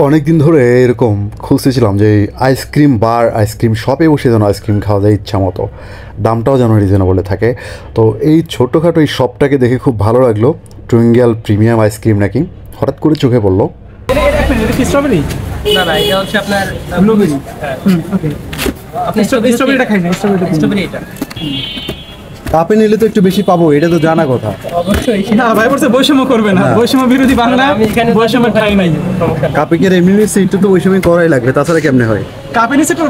অনেকদিন ধরে এরকম খুঁজতেছিলাম যে আইসক্রিম বার আইসক্রিম শপে বসে যেন আইসক্রিম খাওয়া যায় ইচ্ছা মতো, দামটাও যেন রিজনেবলে থাকে। তো এই ছোট্টখাটো এই শপটাকে দেখে খুব ভালো লাগলো। টুইঙ্গেল প্রিমিয়াম আইসক্রিম নাকি হঠাৎ করে চোখে পড়লো। স্ট্রবেরি না না, এটা হচ্ছে আপনার ব্লুবেরি। আপনি স্ট্রবেরিটা খাই না, স্ট্রবেরি এটা কাপে নিলে তো একটু বেশি পাবো, এটা তো জানা কথা। অবশ্যই না ভাই, বলছে বৈষম্য করবে না, বৈষম্য বিরোধী বাংলা, আমি এখানে বৈষম্য খাই নাই। কাপে কি এমনি একটু তো বৈষম্য করাই লাগবে, তাছাড়া কেমনে হয়? কাপে নিচে তো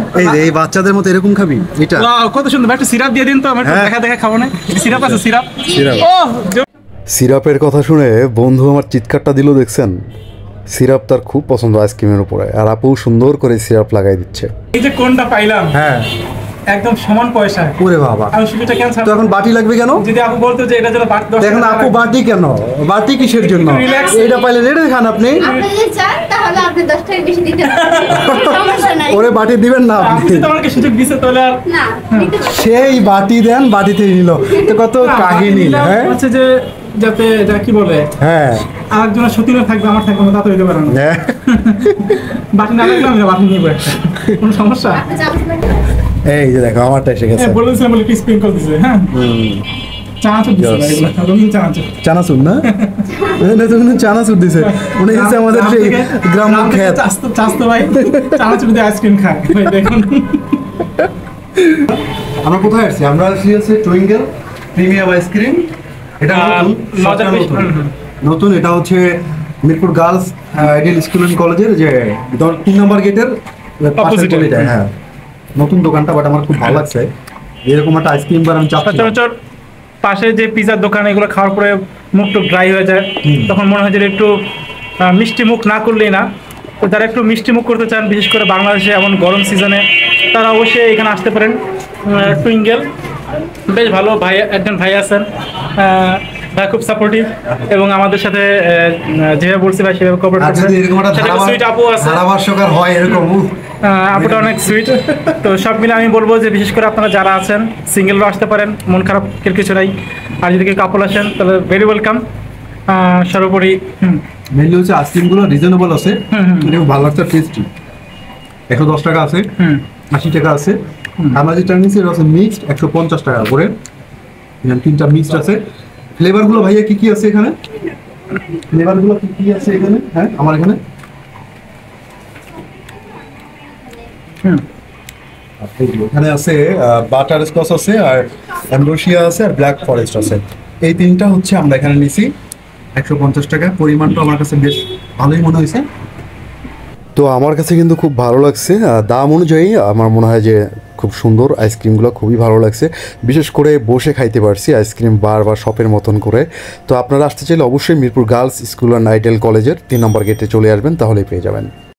এই বাচ্চাদের মতো এরকম খাবি? এটা ওয়াও কত সুন্দর, একটা সিরাপ দিয়ে দিন তো, আমরা দেখা দেখা খাবো না। সিরাপ আছে, সিরাপ। ও সিরাপের কথা শুনে বন্ধু আমার চিৎকারটা দিল, দেখছেন? সিরাপ তার খুব পছন্দ আইসক্রিমের উপরে, আর আপু সুন্দর করে সিরাপ লাগাই দিচ্ছে। এই যে কোনটা পাইলাম, হ্যাঁ একদম সমান পয়সা। ওরে বাবা, আমি সুবিধা কেন ছাড়ব? তো এখন বাটি লাগবে কেন? যদি আপু বলতো যে এটা যেন বাটি 10 এখন আপু বাটি কেন? বাটি কিসের জন্য? এটা পাইলে রেডে খান আপনি। আপনি যদি চান তাহলে আপনি 10 টাকা বেশি দিতে পারেন, সমস্যা নাই। ওরে বাটি দিবেন না আপনি? আপনি তো আমাকে সুযোগ দিছে, তাহলে আর না দিতে পারেন। সেই বাটি দেন, বাটিতেই নিল। তো কত কাহিনী। হ্যাঁ হচ্ছে যে যাতে এটা কি বলে, হ্যাঁ আরেকজনের সতীনে থাকবে, আমার থাকবে না, তা তো হইতে পারে না। বাটি না লাগলে আমি বাটি নিব একটা, কোনো সমস্যা? আপনি চামচ নেন। এই যে দেখো আমারটা এসে গেছে। হ্যাঁ বলেছিলাম বলে কি স্প্রিংকল দিছে। হ্যাঁ চানাচুর দিছে, এগুলো রঙিন চানাচুর। চানাচুর না, চানাচুর দিছে মনে হচ্ছে আমাদের সেই গ্রাম খেত। চাস্তো ভাই চানাচুর দিয়ে আইসক্রিম খায় ভাই, দেখুন। আমরা কোথায় আসছি? আমরা আসছি হচ্ছে টুইঙ্গেল প্রিমিয়াম আইসক্রিম। এটা নতুন, এটা হচ্ছে Mirpur girls ideal school and কলেজের যে 3 নম্বর গেটের অপোজিটে। হ্যাঁ নতুন দোকানটা, বাট আমার খুব ভালো লাগছে। এরকম একটা আইসক্রিম বার আমি সচরাচর পাশে যে পিজার দোকান, এগুলো খাওয়ার পরে মুখটা ড্রাই হয়ে যায়, তখন মনে হয় যে একটু মিষ্টি মুখ না করলেই না। তো যারা একটু মিষ্টি মুখ করতে চান, বিশেষ করে বাংলাদেশে এমন গরম সিজনে, তারা অবশ্যই এখানে আসতে পারেন। টুইঙ্গেল বেশ ভালো ভাই, একজন ভাই আছেন, ভাই খুব সাপোর্টিভ, এবং আমাদের সাথে যেভাবে বলছি ভাই সেভাবে কোঅপারেট করছে। সুইট আপু আছে, ধারাভাষ্যকার হয় এরকম। আপুটা অনেক সুইট। তো সব মিলে আমি বলবো যে বিশেষ করে আপনারা যারা আছেন সিঙ্গেলও আসতে পারেন, মন খারাপ কিছু নাই। আর যদি কেউ কাপল আসেন তাহলে ভেরি ওয়েলকাম। সর্বোপরি মেনলি হচ্ছে আইসক্রিমগুলো রিজনেবল আছে, খুব ভালো লাগছে, টেস্টি। 110 টাকা আছে, 80 টাকা আছে। আমরা যেটা নিচ্ছি এটা হচ্ছে মিক্সড, 150 টাকা করে। এখানে 3টা মিক্সড আছে। ফ্লেভারগুলো ভাইয়া কি কি আছে এখানে? ফ্লেভারগুলো কি কি আছে এখানে? হ্যাঁ আমার এখানে এখানে আছে বাটার স্কচ আছে, আর অ্যাম্ব্রোসিয়া আছে, আর ব্ল্যাক ফরেস্ট আছে। এই 3টা হচ্ছে আমরা এখানে নিছি 150 টাকা। পরিমাণটা আমার কাছে বেশ ভালোই মনে হয়েছে। তো আমার কাছে কিন্তু খুব ভালো লাগছে, দাম অনুযায়ী আমার মনে হয় যে খুব সুন্দর। আইসক্রিমগুলো খুবই ভালো লাগছে, বিশেষ করে বসে খাইতে পারছি আইসক্রিম বার বা শপের মতন করে। তো আপনারা আসতে চাইলে অবশ্যই Mirpur girls school and ideal কলেজের 3 নম্বর গেটে চলে আসবেন, তাহলেই পেয়ে যাবেন।